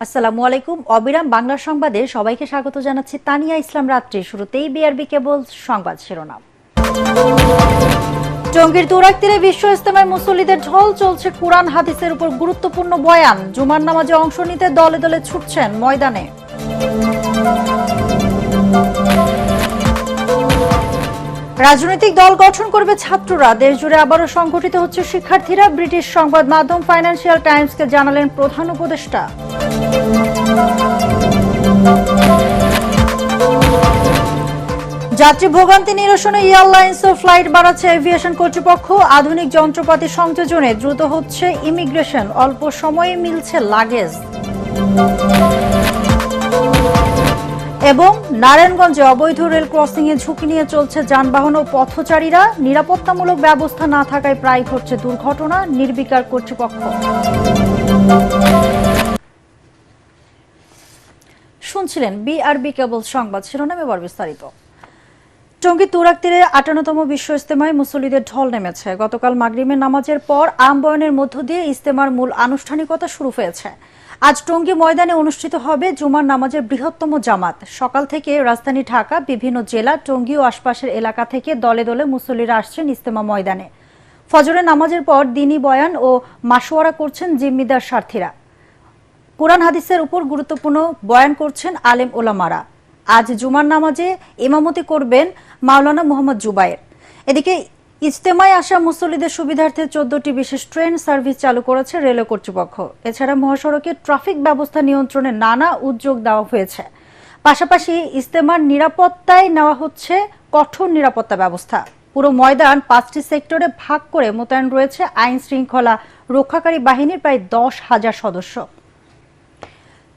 আসসালামু আলাইকুম। অবিরাম বাংলা সংবাদে সবাইকে স্বাগত জানাচ্ছি। তানিয়া ইসলাম রাত্রি। শুরুতেই বিআরবি কেবল সংবাদ শিরোনাম। টঙ্গীর তুরাগ তীরে বিশ্ব ইজতেমায় মুসল্লিদের ঢল, চলছে কুরআন হাদিসের উপর গুরুত্বপূর্ণ বয়ান। জুমার নামাজে অংশ নিতে দলে দলে ছুটছেন ময়দানে। রাজনৈতিক দল গঠন করবে ছাত্ররা, দেশজুড়ে আবারও সংগঠিত হচ্ছে শিক্ষার্থীরা। ব্রিটিশ সংবাদ মাধ্যম ফাইন্যান্সিয়াল টাইমসকে জানালেন প্রধান উপদেষ্টা। যাত্রী ভোগান্তি নিরসনে এয়ারলাইন্সও ফ্লাইট বাড়াচ্ছে এভিয়েশন কর্তৃপক্ষ। আধুনিক যন্ত্রপাতি সংযোজনে দ্রুত হচ্ছে ইমিগ্রেশন, অল্প সময়ে মিলছে লাগেজ। এবং নারায়ণগঞ্জে অবৈধ রেল ক্রসিংয়ে ঝুঁকি নিয়ে চলছে যানবাহন ও পথচারীরা। নিরাপত্তামূলক ব্যবস্থা না থাকায় প্রায় ঘটছে দুর্ঘটনা, নির্বিকার কর্তৃপক্ষ। শুনছিলেন বিআরবি কেবল সংবাদ শিরোনাম, এবার বিস্তারিত। টঙ্গী তুরাগ তীরে ৫৮তম বিশ্ব ইজতেমায় মুসল্লিদের ঢল নেমেছে। গতকাল মাগরিবের নামাজের পর আমবয়নের মধ্য দিয়ে ইজতেমার মূল আনুষ্ঠানিকতা শুরু হয়েছে। আজ টঙ্গী ময়দানে অনুষ্ঠিত হবে জুমার নামাজের বৃহত্তম জামাত। সকাল থেকে রাজধানী ঢাকা, বিভিন্ন জেলা, টঙ্গী ও আশপাশের এলাকা থেকে দলে দলে মুসল্লিরা আসছেন ইজতেমা ময়দানে। ফজরের নামাজের পর দ্বীনি বয়ান ও মাশওয়ারা করছেন জিম্মিদার স্বার্থীরা। কুরআন হাদিসের উপর গুরুত্বপূর্ণ বয়ান করছেন আলেম ওলামারা। আজ জুমার নামাজে ইমামতি করবেন মাওলানা মোহাম্মদ জুবায়ের। এদিকে ইজতেমায় আসা মুসল্লিদের সুবিধার্থে ১৪টি বিশেষ ট্রেন সার্ভিস চালু করেছে রেলওয়ে কর্তৃপক্ষ। এছাড়া মহাসড়কে ট্রাফিক ব্যবস্থা নিয়ন্ত্রণে নানা উদ্যোগ দেওয়া হয়েছে। পাশাপাশি ইজতেমার নিরাপত্তায় নেওয়া হচ্ছে কঠোর নিরাপত্তা ব্যবস্থা। পুরো ময়দান ৫টি সেক্টরে ভাগ করে মোতায়েন রয়েছে আইন শৃঙ্খলা রক্ষাকারী বাহিনীর প্রায় ১০,০০০ সদস্য।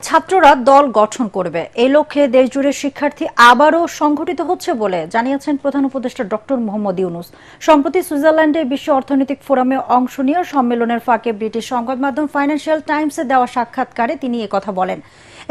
ছাত্ররা দল গঠন করবে, এই লক্ষ্যে দেশজুড়ে শিক্ষার্থী আবারও সংগঠিত হচ্ছে বলে জানিয়েছেন প্রধান উপদেষ্টা ডক্টর মোহাম্মদ ইউনূস। সম্প্রতি সুইজারল্যান্ডে বিশ্ব অর্থনৈতিক ফোরামে অংশ নিয়ে সম্মেলনের ফাঁকে ব্রিটিশ সংবাদ মাধ্যম ফাইন্যান্সিয়াল টাইমসে দেওয়া সাক্ষাৎকারে তিনি একথা বলেন।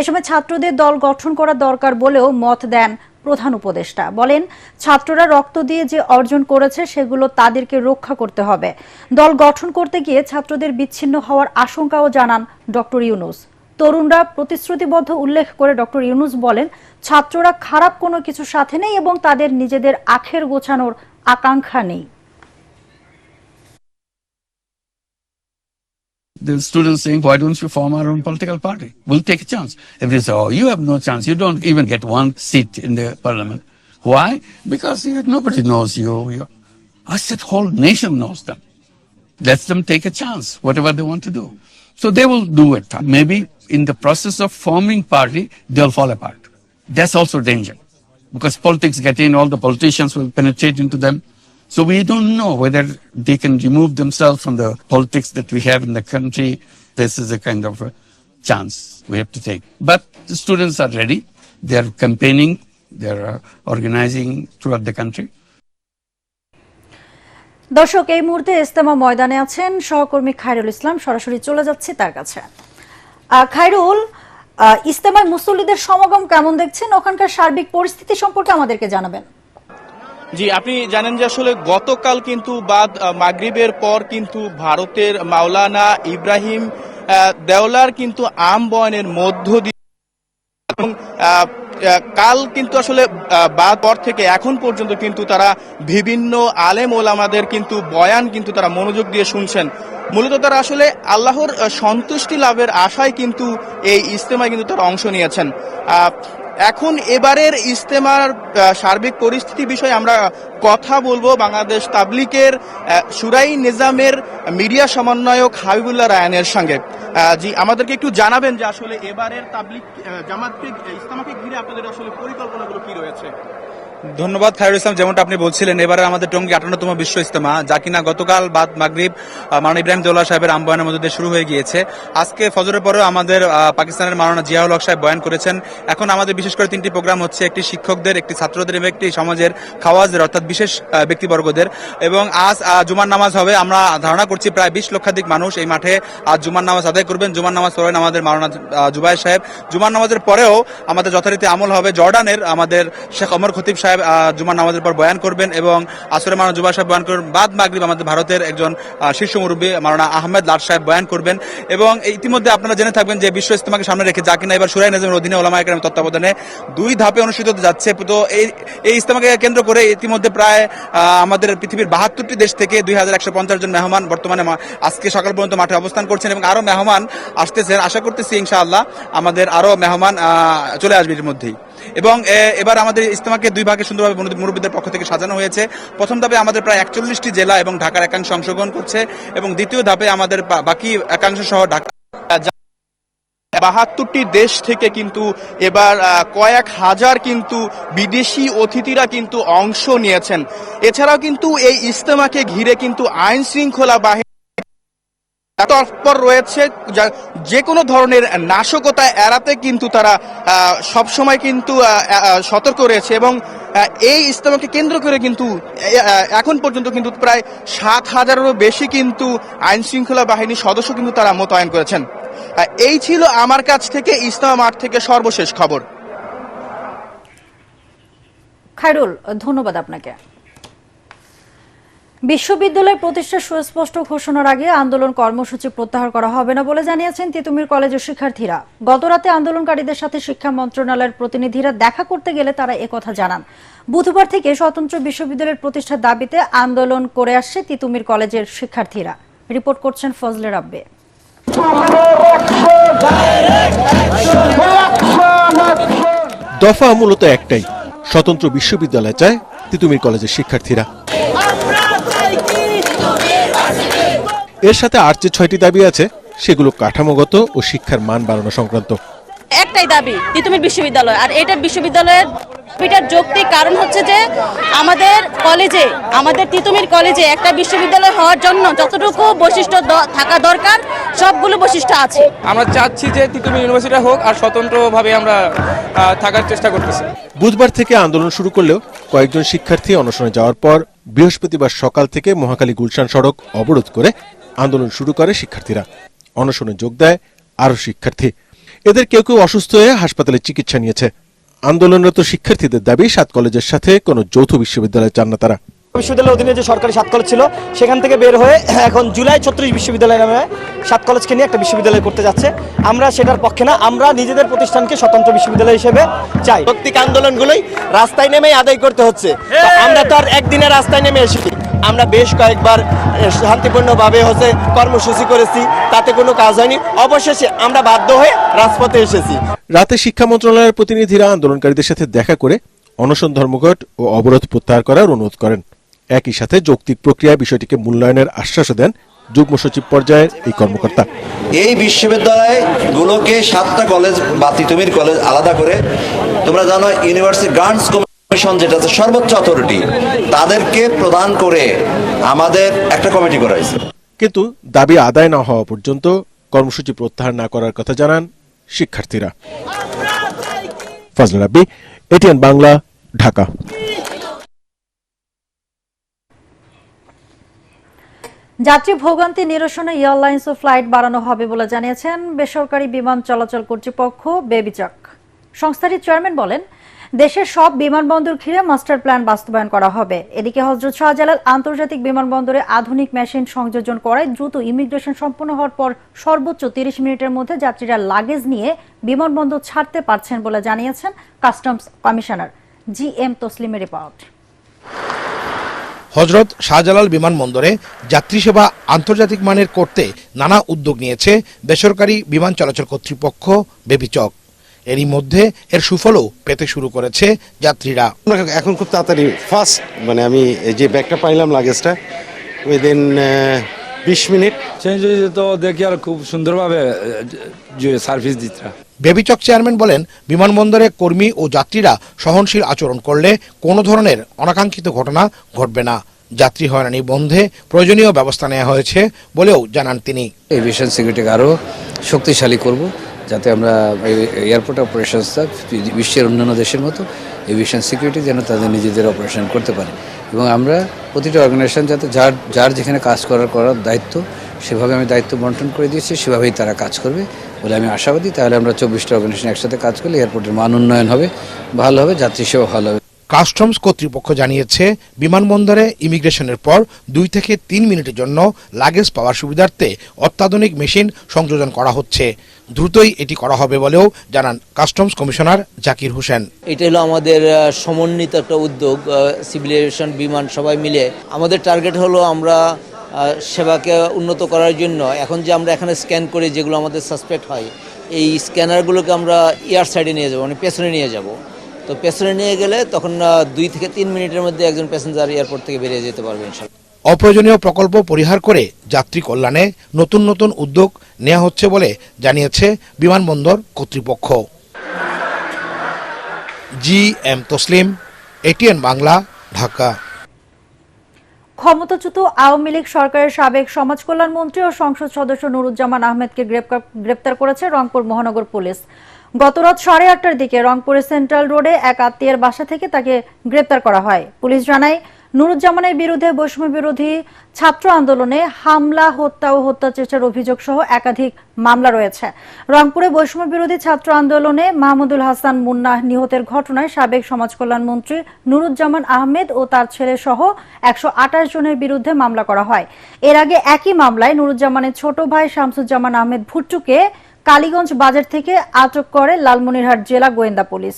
এ সময় ছাত্রদের দল গঠন করা দরকার বলেও মত দেন প্রধান উপদেষ্টা। বলেন, ছাত্ররা রক্ত দিয়ে যে অর্জন করেছে সেগুলো তাদেরকে রক্ষা করতে হবে। দল গঠন করতে গিয়ে ছাত্রদের বিচ্ছিন্ন হওয়ার আশঙ্কাও জানান ডক্টর ইউনূস। তরুণরা প্রতিশ্রুতিবদ্ধ উল্লেখ করে ডক্টর ইউনূস বলেন, ছাত্ররা খারাপ কোনো কিছুর সাথে নেই এবং তাদের নিজেদের আখের গোছানোর আকাঙ্ক্ষা নেই। The students saying, why don't you form our own political party? We'll take a chance. If they say, oh, you have no chance, you don't even get one seat in the parliament. Why? Because nobody knows you. I said, whole nation knows them. Let them take a chance, whatever they want to do. So they will do it. Maybe in the process of forming party, they'll fall apart. That's also danger. Because politics get in, all the politicians will penetrate into them. So we don't know whether they can remove themselves from the politics that we have in the country. This is a kind of a chance we have to take. But the students are ready. They are campaigning. They are organizing throughout the country. দর্শক, এই মুহূর্তে ইজতেমা ময়দানে আছেন সহকর্মী খায়রুল ইসলাম। সরাসরি চলে যাচ্ছি তার কাছে। খায়রুল, ইজতেমায় মুসল্লিদের সমাগম কেমন দেখছেন? ওখানকার সার্বিক পরিস্থিতি সম্পর্কে আমাদেরকে জানাবেন। জি, আপনি জানেন যে আসলে গতকাল কিন্তু বাদ মাগরিবের পর কিন্তু ভারতের মাওলানা ইব্রাহিম দেওলার কিন্তু আম বয়ানের মধ্য দিয়ে এবং কাল কিন্তু আসলে বাদ পর থেকে এখন পর্যন্ত কিন্তু তারা বিভিন্ন আলেম ওলামাদের কিন্তু বয়ান কিন্তু তারা মনোযোগ দিয়ে শুনছেন। মূলত তারা আসলে আল্লাহর সন্তুষ্টি লাভের আশায় কিন্তু এই ইজতেমায় কিন্তু তারা অংশ নিয়েছেন। এখন এবারের ইজতেমার সার্বিক পরিস্থিতি বিষয়ে আমরা কথা বলবো বাংলাদেশ তাবলিগের শুরাই নিজামের মিডিয়া সমন্বয়ক হাবিবুল্লাহ রায়ানের সঙ্গে। জি, আমাদেরকে একটু জানাবেন যে আসলে এবারের তাবলিগ জামাতকে ইজতেমাকে ঘিরে আপনাদের আসলে পরিকল্পনাগুলো কি রয়েছে। ধন্যবাদ খায়রুল ইসলাম। যেমনটা আপনি বলছিলেন, এবারে আমাদের টঙ্গী ৫৮তম বিশ্ব ইজতেমা, যা কিনা গতকাল বাদ মাগরিব মাওলানা ইব্রাহিম দেওলা সাহেবের আমবয়ানের মধ্যে শুরু হয়ে গিয়েছে। আজকে ফজরের পরেও আমাদের পাকিস্তানের মাওলানা জিয়াউল হক সাহেব বয়ান করেছেন। এখন আমাদের বিশেষ করে 3টি প্রোগ্রাম হচ্ছে, একটি শিক্ষকদের, একটি ছাত্রদের এবং একটি সমাজের খাওয়াজদের অর্থাৎ বিশেষ ব্যক্তিবর্গদের। এবং আজ জুমার নামাজ হবে। আমরা ধারণা করছি প্রায় 20 লক্ষাধিক মানুষ এই মাঠে আজ জুমার নামাজ আদায় করবেন। জুমার নামাজ পড়বেন আমাদের মাওলানা জুবায়ের সাহেব। জুমার নামাজের পরেও আমাদের যথারীতি আমল হবে জর্ডানের আমাদের শেখ ওমর খতিব সাহেব সাহেব জুমার নামাজের পর বয়ান করবেন এবং আসরে মাওলানা জুবাইর সাহেব বয়ান করবেন। বাদ মাগরিব আমাদের ভারতের একজন শীর্ষ মুরব্বী মাওলানা আহমেদ লাট সাহেব বয়ান করবেন। এবং ইতিমধ্যে আপনারা জেনে থাকবেন যে বিশ্ব ইজতেমাকে সামনে রেখে যা কিনা এবার শুরাই নিজামের অধীনে ওলামায়ে কেরামের তত্ত্বাবধানে 2 ধাপে অনুষ্ঠিত হতে যাচ্ছে। তো এই ইজতেমাকে কেন্দ্র করে ইতিমধ্যে প্রায় আমাদের পৃথিবীর 72টি দেশ থেকে 2150 জন মেহমান বর্তমানে আজকে সকাল পর্যন্ত মাঠে অবস্থান করছেন এবং আরো মেহমান আসতেছেন। আশা করতেছি ইনশাআল্লাহ আমাদের আরো মেহমান চলে আসবে এর মধ্যেই। এবং এবার আমাদের ইজতেমাকে 2 ভাগে সুন্দরভাবে মুরব্বীদের পক্ষ থেকে সাজানো হয়েছে। প্রথম ধাপে আমাদের প্রায় 41টি জেলা এবং ঢাকার একাংশ অংশগ্রহণ করছে এবং দ্বিতীয় ধাপে আমাদের বাকি একাংশ সহ ঢাকা 72টি দেশ থেকে কিন্তু এবার কয়েক হাজার কিন্তু বিদেশি অতিথিরা কিন্তু অংশ নিয়েছেন। এছাড়াও কিন্তু এই ইজতেমাকে ঘিরে কিন্তু আইন শৃঙ্খলা বাহিনী তৎপর রয়েছে। যে কোনো ধরনের নাশকতা এড়াতে কিন্তু তারা সবসময় কিন্তু সতর্ক রয়েছে এবং এই ইজতেমাকে কেন্দ্র করে কিন্তু এখন পর্যন্ত কিন্তু প্রায় 7,000-এরও বেশি কিন্তু আইন শৃঙ্খলা বাহিনীর সদস্য কিন্তু তারা মোতায়েন করেছেন। এই ছিল আমার কাছ থেকে ইজতেমা মাঠ থেকে সর্বশেষ খবর। খায়রুল, ধন্যবাদ আপনাকে। বিশ্ববিদ্যালয় প্রতিষ্ঠার সুস্পষ্ট ঘোষণার আগে আন্দোলন কর্মসূচি প্রত্যাহার করা হবে না বলে জানিয়েছেন তিতুমির কলেজের শিক্ষার্থীরা। গতরাতে আন্দোলনকারীদের সাথে শিক্ষা মন্ত্রণালয়ের প্রতিনিধিরা দেখা করতে গেলে তারা একথা জানান। বুধবার থেকে স্বতন্ত্র বিশ্ববিদ্যালয়ের প্রতিষ্ঠার দাবিতে আন্দোলন করে আসছে তিতুমির কলেজের শিক্ষার্থীরা। রিপোর্ট করছেন ফজলে রাব্বে। দফা মূলত একটাই, স্বতন্ত্র বিশ্ববিদ্যালয় চায় তিতুমির কলেজের শিক্ষার্থীরা। এর সাথে আর যে 6টি দাবি আছে সেগুলো কাঠামোগত ও শিক্ষার মান বাড়ানো সংক্রান্ত। একটাই দাবি তিতুমির বিশ্ববিদ্যালয়, আর এটা বিশ্ববিদ্যালয়ের এটার যৌক্তিক কারণ হচ্ছে যে আমাদের তিতুমির কলেজে একটা বিশ্ববিদ্যালয় হওয়ার জন্য যতটুকু বৈশিষ্ট্য থাকা দরকার সবগুলো বৈশিষ্ট্য আছে। আমরা চাচ্ছি যে তিতুমির ইউনিভার্সিটি হোক আর স্বতন্ত্রভাবে আমরা থাকার চেষ্টা করতেছি। বুধবার থেকে আন্দোলন শুরু করলেও কয়েকজন শিক্ষার্থী অনশনে যাওয়ার পর বৃহস্পতিবার সকাল থেকে মহাখালী গুলশান সড়ক অবরোধ করে আন্দোলন শুরু করে শিক্ষার্থীরা। অনশনে যোগ দেয় আরো শিক্ষার্থী। এদের কেউ কেউ অসুস্থ হয়ে হাসপাতালে চিকিৎসা নিয়েছে। আন্দোলনরত শিক্ষার্থীদের দাবি 7 কলেজের সাথে কোনো যৌথ বিশ্ববিদ্যালয় চান না তারা। বিশ্ববিদ্যালয়ের অধীনে যে সরকারি 7 কলেজ ছিল সেখান থেকে বের হয়ে এখন জুলাই 36 বিশ্ববিদ্যালয় নামে 7 কলেজকে নিয়ে একটা বিশ্ববিদ্যালয় করতে যাচ্ছে। আমরা সেটার পক্ষে না, আমরা নিজেদের প্রতিষ্ঠানকে স্বতন্ত্র বিশ্ববিদ্যালয় হিসেবে চাই। প্রত্যেক আন্দোলনগুলোই রাস্তায় নেমে আদায় করতে হচ্ছে। আমরা তো আর একদিনে রাস্তায় নেমে এসেছি, আমরা বেশ কয়েকবার শান্তিপূর্ণভাবে কর্মসূচি করেছি, তাতে কোনো কাজ হয়নি। অবশেষে আমরা বাধ্য হয়ে রাজপথে এসেছি। রাতে শিক্ষা মন্ত্রণালয়ের প্রতিনিধিরা আন্দোলনকারীদের সাথে দেখা করে অনশন ধর্মঘট ও অবরোধ প্রত্যাহার করার অনুরোধ করেন। একই সাথে যৌক্তিক প্রক্রিয়ায় বিষয়টিকে মূল্যায়নের আশ্বাসও দেন যুগ্ম সচিব পর্যায়ের এই কর্মকর্তা। এই বিশ্ববিদ্যালয়গুলোকে 7টা কলেজ বা তিতুমির কলেজ আলাদা করে, তোমরা জানো ইউনিভার্সিটি গ্রান্টস কমিশন যেটা আছে সর্বোচ্চ অথরিটি, তাদেরকে প্রদান করে আমাদের একটা কমিটি করা হয়েছে। কিন্তু দাবি আদায় না হওয়া পর্যন্ত কর্মসূচি প্রত্যাহার না করার কথা জানান শিক্ষার্থীরা। ফজলে রাব্বি, এটিএন বাংলা, ঢাকা। যাত্রী ভোগান্তি নিরসনে এয়ারলাইন্স ও ফ্লাইট বাড়ানো হবে বলে জানিয়েছেন বেসরকারি বিমান চলাচল কর্তৃপক্ষ বেবিচক। সংস্থাটির চেয়ারম্যান বলেন, দেশের সব বিমানবন্দর ঘিরে মাস্টার প্ল্যান বাস্তবায়ন করা হবে। এদিকে হযরত শাহজালাল আন্তর্জাতিক বিমানবন্দরে আধুনিক মেশিন সংযোজন করায় দ্রুত ইমিগ্রেশন সম্পন্ন হওয়ার পর সর্বোচ্চ 30 মিনিটের মধ্যে যাত্রীরা লাগেজ নিয়ে বিমানবন্দর ছাড়তে পারছেন বলে জানিয়েছেন customs commissioner GM তসলিমের report. Hazrat Shahjalal বিমানবন্দরে যাত্রী সেবা আন্তর্জাতিক মানের করতে নানা উদ্যোগ নিয়েছে বেসরকারি বিমান চলাচল কর্তৃপক্ষ বেবিচক। এরই মধ্যে এর সুফলও পেতে শুরু করেছে যাত্রীরা। এখন খুব তাড়াতাড়ি ফাস্ট, আমি যে ব্যাগটা পাইলাম লাগেজটা উইদিন 20 মিনিট চেঞ্জ হয়ে যেত। দেখি আর খুব সুন্দরভাবে সার্ভিস দিতে। বেবিচক চেয়ারম্যান বলেন, বিমানবন্দরে কর্মী ও যাত্রীরা সহনশীল আচরণ করলে কোনো ধরনের অনাকাঙ্ক্ষিত ঘটনা ঘটবে না। যাত্রী হয়রানি বন্ধে প্রয়োজনীয় ব্যবস্থা নেওয়া হয়েছে বলেও জানান তিনি। এভিয়েশন সিকিউরিটিকে আরও শক্তিশালী করব, যাতে আমরা এয়ারপোর্ট অপারেশনসটা বিশ্বের অন্যান্য দেশের মতো এভিয়েশন সিকিউরিটি যেন তাদের নিজেদের অপারেশন করতে পারে। এবং আমরা প্রতিটা অর্গানাইজেশন যাতে যার যেখানে কাজ করার দায়িত্ব, সেভাবে আমি দায়িত্ব বন্টন করে দিয়েছি, সেভাবেই তারা কাজ করবে বলে আমি আশাবাদী। তাহলে আমরা 24টা অর্গানাইজেশন একসাথে কাজ করলে এয়ারপোর্টের মান উন্নয়ন হবে, ভালো হবে, যাত্রী সেবা ভালো হবে। কাস্টমস কর্তৃপক্ষ জানিয়েছে বিমানবন্দরে ইমিগ্রেশনের পর 2 থেকে 3 মিনিটের জন্য লাগেজ পাওয়ার সুবিধার্থে অত্যাধুনিক মেশিন সংযোজন করা হচ্ছে। দ্রুতই এটি করা হবে বলেও জানান কাস্টমস কমিশনার জাকির হোসেন। এটা হলো আমাদের সমন্বিত একটা উদ্যোগ, সিভিল এভিয়েশন, বিমান সবাই মিলে। আমাদের টার্গেট হলো আমরা সেবাকে উন্নত করার জন্য এখন যে আমরা এখানে স্ক্যান করি, যেগুলো আমাদের সাসপেক্ট হয়, এই স্ক্যানারগুলোকে আমরা এয়ার সাইডে নিয়ে যাব, মানে পেছনে নিয়ে যাব। তো পেছনে নিয়ে গেলে তখন 2 থেকে 3 মিনিটের মধ্যে একজন প্যাসেঞ্জার এয়ারপোর্ট থেকে বেরিয়ে যেতে পারবে ইনশাআল্লাহ। অপ্রয়োজনীয় প্রকল্প পরিহার করে যাত্রী কল্যাণে নতুন নতুন উদ্যোগ নেওয়া হচ্ছে বলে জানিয়েছে বিমানবন্দর কর্তৃপক্ষ। GM Taslim, ATN Bangla, Dhaka. ক্ষমতাচ্যুত আওয়ামী লীগ সরকারের সাবেক সমাজ কল্যাণ মন্ত্রী ও সংসদ সদস্য নুরুজ্জামান আহমেদকে গ্রেপ্তার করেছে রংপুর মহানগর পুলিশ। গতরাত 8:30টার দিকে রংপুরের সেন্ট্রাল রোডে এক আত্মীয়ের বাসা থেকে তাকে গ্রেপ্তার করা হয়। পুলিশ জানায়, নুরুজ্জামানের বিরুদ্ধে বৈষম্য বিরোধী ছাত্র আন্দোলনে হামলা, হত্যা ও হত্যা চেষ্টার অভিযোগ সহ একাধিক মামলা রয়েছে। রংপুরে বৈষম্য বিরোধী ছাত্র আন্দোলনে মাহমুদুল হাসান মুন্না নিহতের ঘটনায় সাবেক সমাজ কল্যাণ মন্ত্রী নুরুজ্জামান আহমেদ ও তার ছেলে সহ 128 জনের বিরুদ্ধে মামলা করা হয়। এর আগে একই মামলায় নুরুজ্জামানের ছোট ভাই শামসুজ্জামান আহমেদ ভুট্টুকে কালীগঞ্জ বাজার থেকে আটক করে লালমনিরহাট জেলা গোয়েন্দা পুলিশ।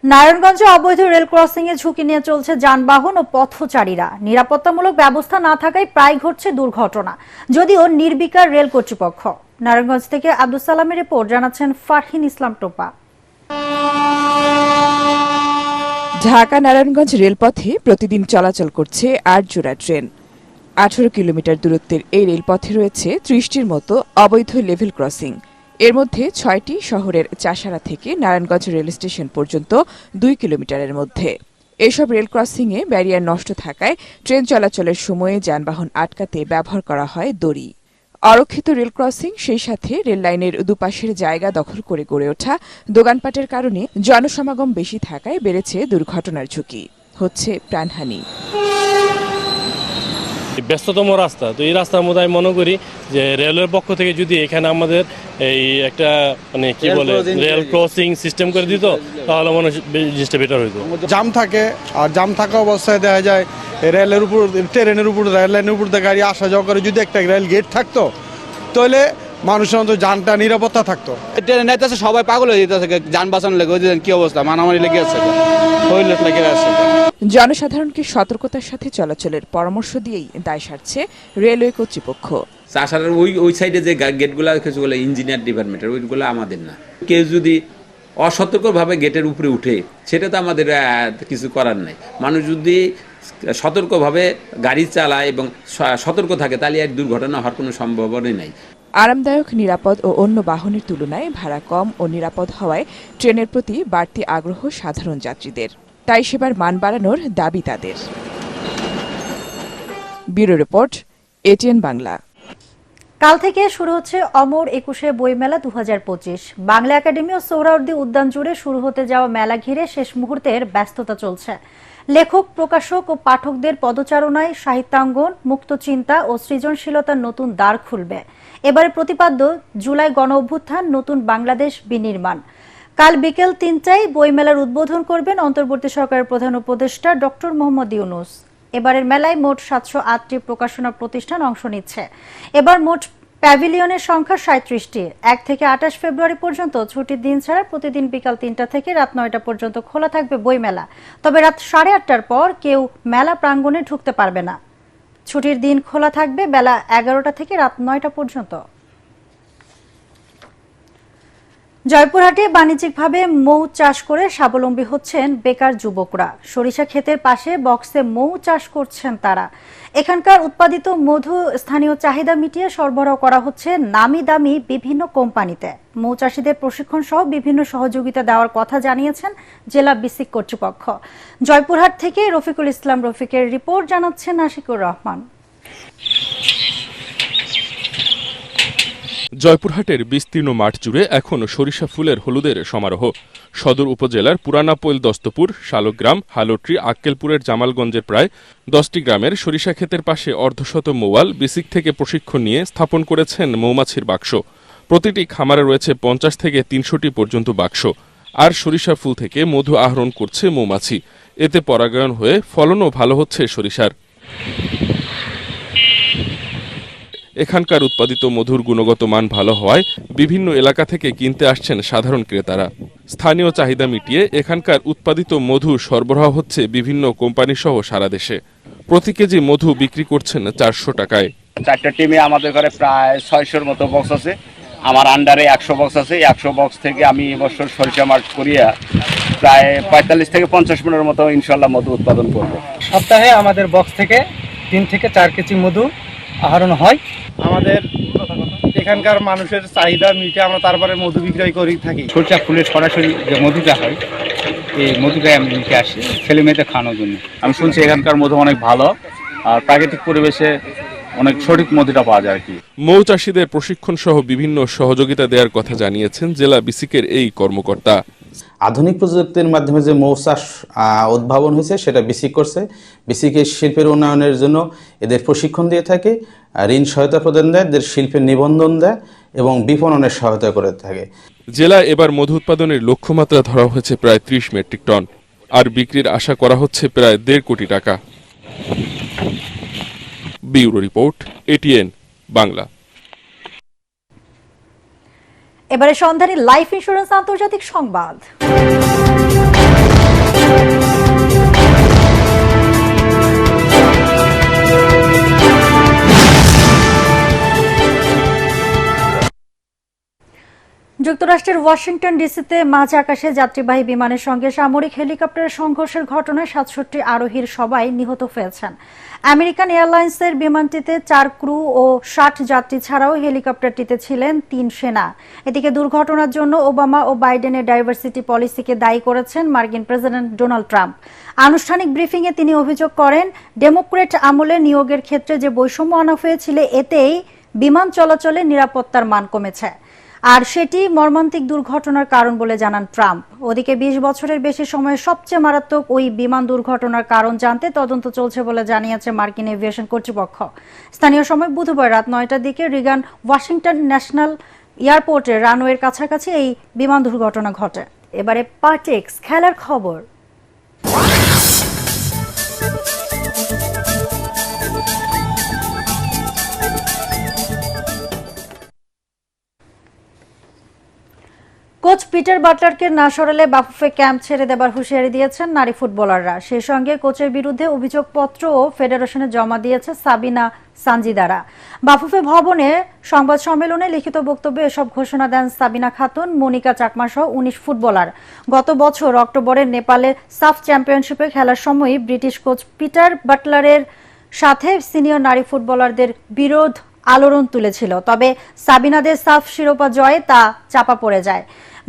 নারায়ণগঞ্জে অবৈধ রেল ক্রসিং এ ঝুঁকি নিয়ে চলছে যানবাহন ও পথচারীরা। নিরাপত্তামূলক ব্যবস্থা না থাকায় প্রায় ঘটছে দুর্ঘটনা, যদিও নির্বিকার রেল কর্তৃপক্ষ। নারায়ণগঞ্জ থেকে আব্দুল সালামের রিপোর্ট, জানাচ্ছেন ফারহিন ইসলাম টোপা। ঢাকা নারায়ণগঞ্জ রেলপথে প্রতিদিন চলাচল করছে 8 জোড়া ট্রেন। 18 কিলোমিটার দূরত্বের এই রেলপথে রয়েছে 30টির মতো অবৈধ লেভেল ক্রসিং। এর মধ্যে 6টি শহরের চাষারা থেকে নারায়ণগঞ্জ রেল স্টেশন পর্যন্ত 2 কিলোমিটারের মধ্যে। এসব রেল ক্রসিংয়ে ব্যারিয়ার নষ্ট থাকায় ট্রেন চলাচলের সময়ে যানবাহন আটকাতে ব্যবহার করা হয় দড়ি। অরক্ষিত রেল ক্রসিং, সেই সাথে রেল লাইনের দুপাশের জায়গা দখল করে গড়ে ওঠা দোকানপাটের কারণে জনসমাগম বেশি থাকায় বেড়েছে দুর্ঘটনার ঝুঁকি, হচ্ছে প্রাণহানি। ব্যস্ততম রাস্তা, তো এই রাস্তার মধ্যে আমি মনে করি যে রেলের পক্ষ থেকে যদি এখানে আমাদের এই একটা মানে কি বলে রেল ক্রসিং সিস্টেম করে দিত, তাহলে মনে হয় জিনিসটা বেটার হইতো। জাম থাকে, আর জাম থাকা অবস্থায় দেখা যায় রেলের উপর, ট্রেনের উপর, রেল লাইনের উপর দিয়ে গাড়ি আসা যাওয়া করে, যদি একটা রেল গেট থাকতো তাহলে মানুষের অন্তত যানটা নিরাপত্তা থাকতো। ট্রেনে নেতাছে সবাই পাগল হয়ে যেতেছে, যান বাঁচানো লেগে কি অবস্থা, মানামারি লেগে আছে, লেগে আছে। জনসাধারণকে সতর্কতার সাথে চলাচলের পরামর্শ দিয়েই দায় সারছে রেলওয়ে কর্তৃপক্ষ। চাষারের ওই সাইডে যে গেটগুলো কিছুগুলো ইঞ্জিনিয়ার ডিপার্টমেন্টের, ওইগুলো আমাদের না। কেউ যদি অসতর্কভাবে গেটের উপরে উঠে, সেটা তো আমাদের কিছু করার নাই। মানুষ যদি সতর্কভাবে গাড়ি চালায় এবং সতর্ক থাকে, তাহলে আর দুর্ঘটনা হওয়ার কোনো সম্ভাবনাই নাই। আরামদায়ক, নিরাপদ ও অন্য বাহনের তুলনায় ভাড়া কম ও নিরাপদ হওয়ায় ট্রেনের প্রতি বাড়তি আগ্রহ সাধারণ যাত্রীদের। তাই সেবার মান বাড়ানোর দাবি তাদের। Bureau report, ATN Bangla. কাল থেকে শুরু হচ্ছে অমর 21শে বইমেলা 2025। বাংলা একাডেমি ও সোহরাওয়ার্দী উদ্যান জুড়ে শুরু হতে যাওয়া মেলা ঘিরে শেষ মুহূর্তের ব্যস্ততা চলছে। লেখক, প্রকাশক ও পাঠকদের পদচারণায় সাহিত্যাঙ্গন, মুক্ত চিন্তা ও সৃজনশীলতার নতুন দ্বার খুলবে। এবারে প্রতিপাদ্য জুলাই গণ অভ্যুত্থান, নতুন বাংলাদেশ বিনির্মাণ। কাল বিকেল 3টায় বইমেলার উদ্বোধন করবেন অন্তর্বর্তী সরকারের প্রধান উপদেষ্টা ডক্টর মোহাম্মদ ইউনূস। এবারের মেলায় মোট 708টি প্রকাশনা প্রতিষ্ঠান অংশ নিচ্ছে। এবার মোট প্যাভিলিয়নের সংখ্যা 37টি। 1 থেকে 28 ফেব্রুয়ারি পর্যন্ত ছুটির দিন ছাড়া প্রতিদিন বিকাল 3টা থেকে রাত 9টা পর্যন্ত খোলা থাকবে বইমেলা। তবে রাত 8:30টার পর কেউ মেলা প্রাঙ্গণে ঢুকতে পারবে না। ছুটির দিন খোলা থাকবে বেলা 11টা থেকে রাত 9টা পর্যন্ত। জয়পুরহাটে বাণিজ্যিকভাবে মৌ চাষ করে স্বাবলম্বী হচ্ছেন বেকার যুবকরা। সরিষা ক্ষেতের পাশে বক্সে মৌ চাষ করছেন তারা। এখানকার উৎপাদিত মধু স্থানীয় চাহিদা মিটিয়ে সরবরাহ করা হচ্ছে নামি দামি বিভিন্ন কোম্পানিতে। মৌ চাষিদের প্রশিক্ষণ সহ বিভিন্ন সহযোগিতা দেওয়ার কথা জানিয়েছেন জেলা বিসিক কর্তৃপক্ষ। জয়পুরহাট থেকে রফিকুল ইসলাম রফিকের রিপোর্ট, জানাচ্ছেন আশিকুর রহমান। জয়পুরহাটের বিস্তীর্ণ মাঠ জুড়ে এখন সরিষা ফুলের হলুদের সমারোহ। সদর উপজেলার পুরানাপৈল, দস্তপুর, শালগ্রাম, হালট্রি, আক্কেলপুরের জামালগঞ্জের প্রায় 10টি গ্রামের সরিষা ক্ষেতের পাশে অর্ধশত মৌয়াল বিসিক থেকে প্রশিক্ষণ নিয়ে স্থাপন করেছেন মৌমাছির বাক্স। প্রতিটি খামারে রয়েছে 50 থেকে 300টি পর্যন্ত বাক্স। আর সরিষা ফুল থেকে মধু আহরণ করছে মৌমাছি। এতে পরাগায়ন হয়ে ফলনও ভালো হচ্ছে সরিষার। এখানকার উৎপাদিত মধুর গুণগত মান ভালো হওয়ায় বিভিন্ন এলাকা থেকে কিনতে আসছেন সাধারণ ক্রেতারা। স্থানীয় চাহিদা মিটিয়ে এখানকার উৎপাদিত মধু সরবরাহ হচ্ছে বিভিন্ন কোম্পানি সহ সারা দেশে। প্রতি কেজি মধু বিক্রি করছেন 400 টাকায়। 4টা টিমে আমাদের ঘরে প্রায় 600-র মতো বক্স আছে। আমার আন্ডারে 100 বক্স আছে। 100 বক্স থেকে আমি এবছর সরিষা মার্চ করিয়া প্রায় 45 থেকে 50 মনের মতো ইনশাল্লাহ মধু উৎপাদন করব। সপ্তাহে আমাদের বক্স থেকে 3 থেকে 4 কেজি মধু আহরণ হয়। আমাদের এখানকার মানুষের চাহিদা মিটে আমরা তারপরে মধু বিক্রয় করে থাকি। সরিষা ফুলের সরাসরি যে মধুটা হয় এই মধুটাই আমি নিতে আসি ছেলে মেয়েদের খাওয়ানোর জন্য। আমি শুনছি এখানকার মধু অনেক ভালো আর প্রাকৃতিক পরিবেশে অনেক সঠিক মধুটা পাওয়া যায় আর কি। মৌ চাষীদের প্রশিক্ষণ সহ বিভিন্ন সহযোগিতা দেওয়ার কথা জানিয়েছেন জেলা বিসিকের এই কর্মকর্তা। আধুনিক প্রযুক্তির মাধ্যমে যে মৌ চাষ উদ্ভাবন হয়েছে সেটা বিসিক করছে। বিসিকে শিল্পের উন্নয়নের জন্য এদের প্রশিক্ষণ দিয়ে থাকে, ঋণ সহায়তা প্রদান দেয়, এদের শিল্পের নিবন্ধন দেয় এবং বিপণনের সহায়তা করে থাকে। জেলায় এবার মধু উৎপাদনের লক্ষ্যমাত্রা ধরা হয়েছে প্রায় 30 মেট্রিক টন, আর বিক্রির আশা করা হচ্ছে প্রায় 1.5 কোটি টাকা। Bureau report, ATN Bangla. এবারে সন্ধানী লাইফ ইন্স্যুরেন্স আন্তর্জাতিক সংবাদ। যুক্তরাষ্ট্রের ওয়াশিংটন ডিসিতে মাঝ আকাশে যাত্রীবাহী বিমানের সঙ্গে সামরিক হেলিকপ্টারের সংঘর্ষের ঘটনায় 67 আরোহীর সবাই নিহত হয়েছেন। আমেরিকান এয়ারলাইন্সের বিমানটিতে 4 ক্রু ও 60 যাত্রী ছাড়াও হেলিকপ্টারটিতে ছিলেন 3 সেনা। এদিকে দুর্ঘটনার জন্য ওবামা ও বাইডেনের ডাইভার্সিটি পলিসিকে দায়ী করেছেন মার্কিন প্রেসিডেন্ট ডোনাল্ড ট্রাম্প। আনুষ্ঠানিক ব্রিফিংয়ে তিনি অভিযোগ করেন, ডেমোক্রেট আমলে নিয়োগের ক্ষেত্রে যে বৈষম্য আনা হয়েছিল এতেই বিমান চলাচলে নিরাপত্তার মান কমেছে, আর সেটি মর্মান্তিক দুর্ঘটনার কারণ বলে জানান ট্রাম্প। ওদিকে 20 বছরের বেশি সময়ে সবচেয়ে মারাত্মক ওই বিমান দুর্ঘটনার কারণ জানতে তদন্ত চলছে বলে জানিয়েছে মার্কিন এভিয়েশন কর্তৃপক্ষ। স্থানীয় সময় বুধবার রাত 9টার দিকে রিগান ওয়াশিংটন ন্যাশনাল এয়ারপোর্টের রানওয়ের কাছাকাছি এই বিমান দুর্ঘটনা ঘটে। এবারে পার্টেক্স খেলার খবর। কোচ পিটার বাটলারকে না সরালে বাফুফে ক্যাম্প ছেড়ে দেবার হুঁশিয়ারি দিয়েছেন নারী ফুটবলাররা। সেই সঙ্গে কোচের বিরুদ্ধে অভিযোগপত্রও ফেডারেশনে জমা দিয়েছে সাবিনা সানজিদারা। বাফুফে ভবনে সংবাদ সম্মেলনে লিখিত বক্তব্যে এসব ঘোষণা দেন সাবিনা খাতুন, মনিকা চাকমা সহ 19 ফুটবলার। গত বছর অক্টোবরে নেপালে সাফ চ্যাম্পিয়নশিপে খেলার সময়ই ব্রিটিশ কোচ পিটার বাটলারের সাথে সিনিয়র নারী ফুটবলারদের বিরোধ আলোড়ন তুলেছিল। তবে সাবিনাদের সাফ শিরোপা জয়ে তা চাপা পড়ে যায়।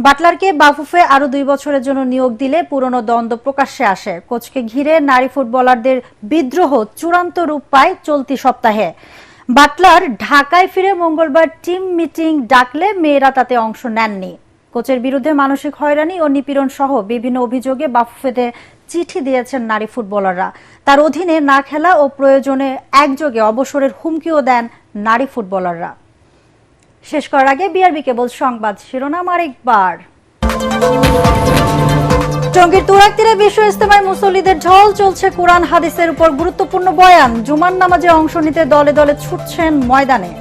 বাটলারকে বাফুফে আরো 2 বছরের জন্য নিয়োগ দিলে পুরনো দ্বন্দ্ব প্রকাশ্যে আসে। কোচকে ঘিরে নারী ফুটবলারদের বিদ্রোহ চূড়ান্ত রূপ পায় চলতি সপ্তাহে। বাটলার ঢাকায় ফিরে মঙ্গলবার টিম মিটিং ডাকলে মেয়েরা তাতে অংশ নেননি। কোচের বিরুদ্ধে মানসিক হয়রানি ও নিপীড়ন সহ বিভিন্ন অভিযোগে বাফুফেতে চিঠি দিয়েছেন নারী ফুটবলাররা। তার অধীনে না খেলা ও প্রয়োজনে একযোগে অবসরের হুমকিও দেন নারী ফুটবলাররা। শেষ করার আগে বিআরবি কেবল সংবাদ শিরোনাম আরেকবার। টঙ্গীর তুরাগতীরে বিশ্ব ইজতেমায় মুসল্লিদের ঢল, চলছে কোরআন হাদিসের উপর গুরুত্বপূর্ণ বয়ান। জুমার নামাজে অংশ নিতে দলে দলে ছুটছেন ময়দানে।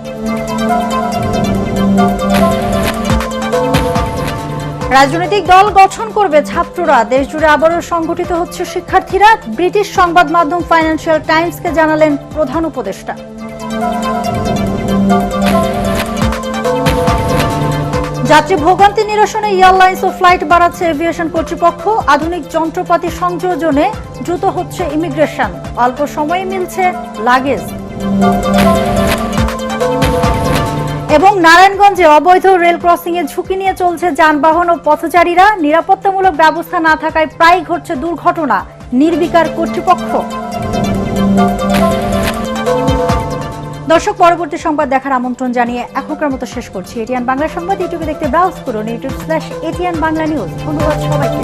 রাজনৈতিক দল গঠন করবে ছাত্ররা, দেশজুড়ে আবারও সংগঠিত হচ্ছে শিক্ষার্থীরা। ব্রিটিশ সংবাদ মাধ্যম ফাইন্যান্সিয়াল টাইমসকে জানালেন প্রধান উপদেষ্টা। যাত্রী ভোগান্তি নিরসনে এয়ারলাইন্স ও ফ্লাইট বাড়াচ্ছে এভিয়েশন কর্তৃপক্ষ। আধুনিক যন্ত্রপাতি সংযোজনে দ্রুত হচ্ছে ইমিগ্রেশন, অল্প সময়ে মিলছে লাগেজ। এবং নারায়ণগঞ্জে অবৈধ রেল ক্রসিং এ ঝুঁকি নিয়ে চলছে যানবাহন ও পথচারীরা। নিরাপত্তামূলক ব্যবস্থা না থাকায় প্রায় ঘটছে দুর্ঘটনা, নির্বিকার কর্তৃপক্ষ। দর্শক, পরবর্তী সংবাদ দেখার আমন্ত্রণ জানিয়ে এখনকার মতো শেষ করছি। এটিএন বাংলা সংবাদ ইউটিউবে দেখতে ব্রাউজ করুন youtube.com/ATN Bangla News। ধন্যবাদ সবাইকে।